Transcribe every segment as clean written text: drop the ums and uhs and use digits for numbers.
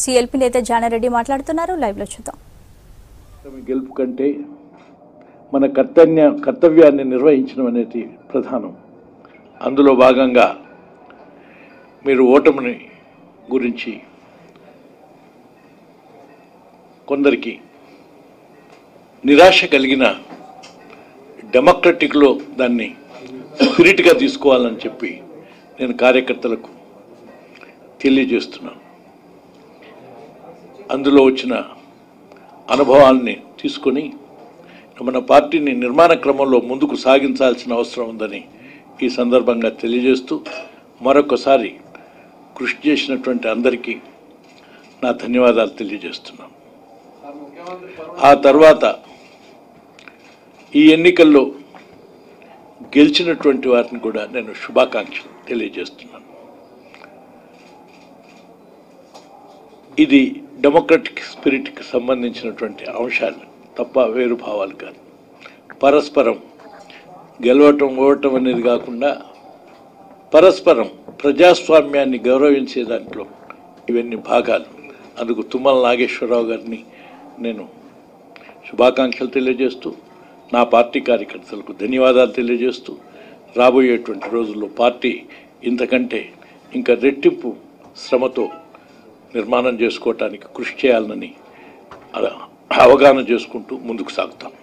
CLP నేత జానారెడ్డి మాట్లాడుతున్నారు. Live లో చూద్దాం. గెలుపు కంటే మన కర్తవ్యాన్ని నిర్వహించడం అనేది ప్రధానం. అందులో భాగంగా మీరు ఓటమిని గురించి కొందరికి నిరాశ కలిగిన డెమోక్రటిక్లో దాన్ని స్పిరిట్గా తీసుకోవాలని చెప్పి నేను కార్యకర్తలకు తెలియజేస్తున్నాను. అందులో వచ్చిన అనుభవాల్ని తీసుకొని మన పార్టీని నిర్మాణ క్రమంలో ముందుకు సాగించాల్సిన అవసరం ఉందని ఈ సందర్భంగా తెలియజేస్తూ మరొకసారి కృషి చేసినటువంటి అందరికీ నా ధన్యవాదాలు తెలియజేస్తున్నాను. ఆ తర్వాత ఈ ఎన్నికల్లో గెలిచినటువంటి వారిని కూడా నేను శుభాకాంక్షలు తెలియజేస్తున్నాను. ఇది డెమోక్రటిక్ స్పిరిట్కి సంబంధించినటువంటి అంశాలు తప్ప వేరు భావాలు కాదు. పరస్పరం గెలవటం ఓడటం అనేది కాకుండా పరస్పరం ప్రజాస్వామ్యాన్ని గౌరవించే దాంట్లో ఇవన్నీ భాగాలు. అందుకు తుమ్మల నాగేశ్వరరావు గారిని నేను శుభాకాంక్షలు తెలియజేస్తూ నా పార్టీ కార్యకర్తలకు ధన్యవాదాలు తెలియజేస్తూ రాబోయేటువంటి రోజుల్లో పార్టీ ఇంతకంటే ఇంకా రెట్టింపు శ్రమతో నిర్మాణం చేసుకోవటానికి కృషి చేయాలని అవగాహన చేసుకుంటూ ముందుకు సాగుతాం.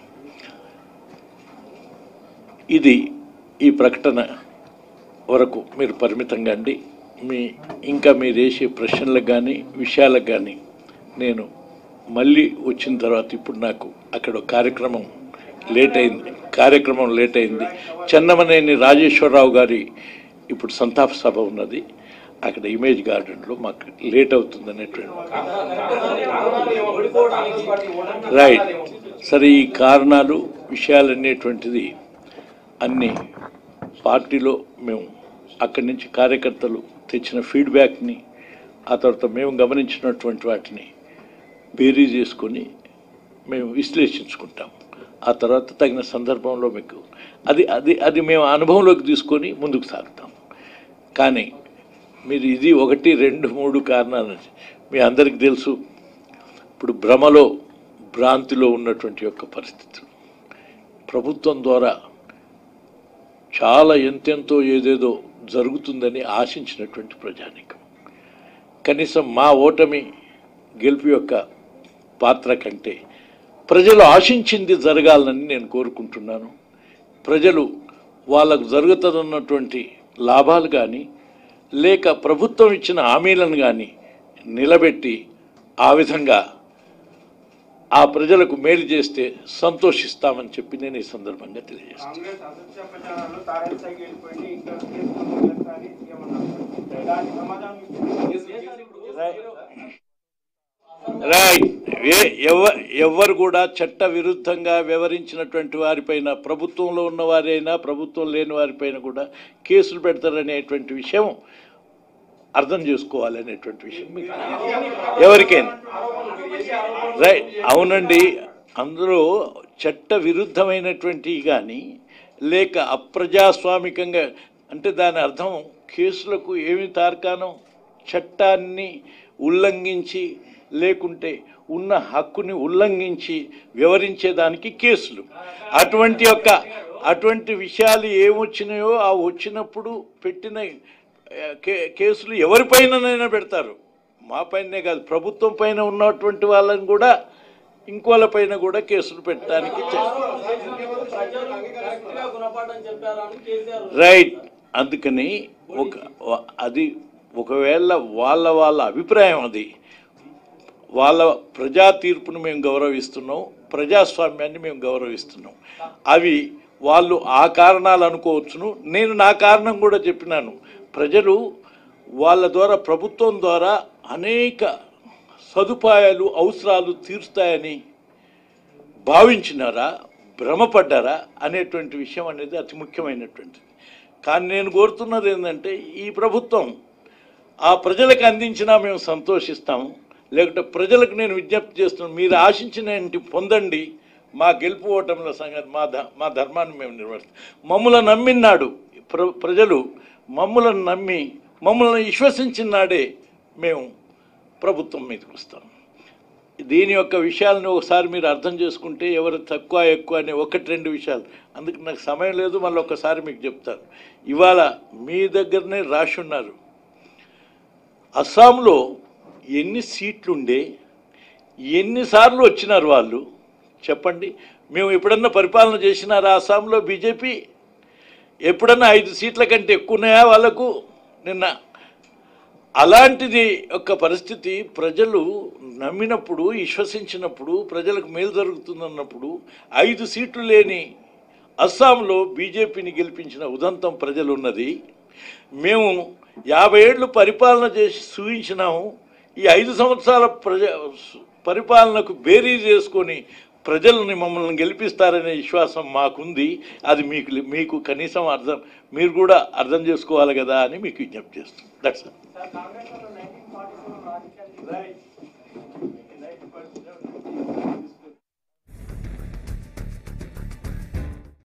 ఇది ఈ ప్రకటన వరకు మీరు పరిమితంగా అండి. ఇంకా మీరు వేసే ప్రశ్నలకు కానీ విషయాలకు కానీ నేను మళ్ళీ వచ్చిన తర్వాత ఇప్పుడు నాకు అక్కడ కార్యక్రమం లేట్ అయింది. చెన్నమనేని రాజేశ్వరరావు గారి ఇప్పుడు సంతాప సభ ఉన్నది. అక్కడ ఇమేజ్ గార్డెన్లో మాకు లేట్ అవుతుంది అనేటువంటి రైట్. సరే, ఈ కారణాలు విషయాలనేటువంటిది అన్నీ పార్టీలో మేము అక్కడి నుంచి కార్యకర్తలు తెచ్చిన ఫీడ్బ్యాక్ని ఆ తర్వాత మేము గమనించినటువంటి వాటిని బేరీ చేసుకొని మేము విశ్లేషించుకుంటాం. ఆ తర్వాత తగిన సందర్భంలో మీకు అది మేము అనుభవంలోకి తీసుకొని ముందుకు సాగుతాం. కానీ మీరు ఇది 1, 2, 3 కారణాలు మీ అందరికీ తెలుసు. ఇప్పుడు భ్రాంతిలో ఉన్నటువంటి యొక్క పరిస్థితులు ప్రభుత్వం ద్వారా చాలా ఎంతెంతో ఏదేదో జరుగుతుందని ఆశించినటువంటి ప్రజానీకం కనీసం మా ఓటమి గెలుపు యొక్క పాత్ర కంటే ప్రజలు ఆశించింది జరగాలని నేను కోరుకుంటున్నాను. ప్రజలు వాళ్ళకు జరుగుతున్నటువంటి లాభాలు కానీ లేక ప్రభుత్వం ఇచ్చిన హామీలను కానీ నిలబెట్టి ఆ విధంగా ఆ ప్రజలకు మేలు చేస్తే సంతోషిస్తామని చెప్పి నేను ఈ సందర్భంగా తెలియజేస్తాను. రైట్. ఎవరు కూడా చట్ట విరుద్ధంగా వ్యవహరించినటువంటి వారిపైన ప్రభుత్వంలో ఉన్న వారైనా ప్రభుత్వం లేని వారిపైన కూడా కేసులు పెడతారనేటువంటి విషయం అర్థం చేసుకోవాలనేటువంటి విషయం మీకు ఎవరికైనా రైట్. అవునండి, అందులో చట్ట విరుద్ధమైనటువంటి కానీ లేక అప్రజాస్వామికంగా అంటే దాని అర్థం కేసులకు ఏమి తార్కాణం? చట్టాన్ని ఉల్లంఘించి లేకుంటే ఉన్న హక్కుని ఉల్లంఘించి వివరించేదానికి కేసులు. అటువంటి విషయాలు ఏమొచ్చినాయో ఆ వచ్చినప్పుడు పెట్టిన కేసులు ఎవరిపైనైనా పెడతారు. మా పైనే కాదు, ప్రభుత్వం పైన ఉన్నటువంటి వాళ్ళని కూడా ఇంకోళ్ళ పైన కూడా కేసులు పెట్టడానికి రైట్. అందుకని అది ఒకవేళ వాళ్ళ అభిప్రాయం, అది వాళ్ళ ప్రజా తీర్పును మేము గౌరవిస్తున్నాం, ప్రజాస్వామ్యాన్ని మేము గౌరవిస్తున్నాం. అవి వాళ్ళు ఆ కారణాలు అనుకోవచ్చును. నేను నా కారణం కూడా చెప్పినాను. ప్రజలు వాళ్ళ ద్వారా ప్రభుత్వం ద్వారా అనేక సదుపాయాలు అవసరాలు తీరుస్తాయని భావించినారా, భ్రమపడ్డారా అనేటువంటి విషయం అనేది అతి ముఖ్యమైనటువంటిది. కానీ నేను కోరుతున్నది ఏంటంటే ఈ ప్రభుత్వం ఆ ప్రజలకు అందించినా మేము సంతోషిస్తాము. లేకుంటే ప్రజలకు నేను విజ్ఞప్తి చేస్తున్నాను, మీరు ఆశించినవి పొందండి. మా గెలుపు ఓటముల సంగతి మా ధర్మాన్ని మేము నిర్వహిస్తాం. మమ్మల్ని నమ్మినాడు ప్రజలు, మమ్మల్ని నమ్మి మమ్మల్ని విశ్వసించినాడే మేము ప్రభుత్వం మీదకి వస్తాం. దీని యొక్క విషయాలను ఒకసారి మీరు అర్థం చేసుకుంటే ఎవరు తక్కువ ఎక్కువ అనే ఒకటి రెండు విషయాలు, అందుకు నాకు సమయం లేదు, మళ్ళీ ఒకసారి మీకు చెప్తాను. ఇవాళ మీ దగ్గరనే రాసి ఉన్నారు, అస్సాంలో ఎన్ని సీట్లుండే, ఎన్నిసార్లు వచ్చినారు వాళ్ళు చెప్పండి. మేము ఎప్పుడన్నా పరిపాలన చేసినారా అస్సాంలో బీజేపీ? ఎప్పుడన్నా 5 సీట్ల కంటే ఎక్కువ ఉన్నాయా వాళ్ళకు నిన్న? అలాంటిది ఒక పరిస్థితి ప్రజలు నమ్మినప్పుడు, విశ్వసించినప్పుడు, ప్రజలకు మేలు జరుగుతుందన్నప్పుడు 5 సీట్లు లేని అస్సాంలో బీజేపీని గెలిపించిన ఉదంతం ప్రజలు ఉన్నది. మేము 50 ఏళ్ళు పరిపాలన చేసి చూపించినాము. ఈ 5 సంవత్సరాల పరిపాలనకు బేరీ చేసుకొని ప్రజలని మమ్మల్ని గెలిపిస్తారనే విశ్వాసం మాకుంది. అది మీకు కనీసం మీరు కూడా అర్థం చేసుకోవాలి కదా అని మీకు విజ్ఞప్తి చేస్తుంది. That's all.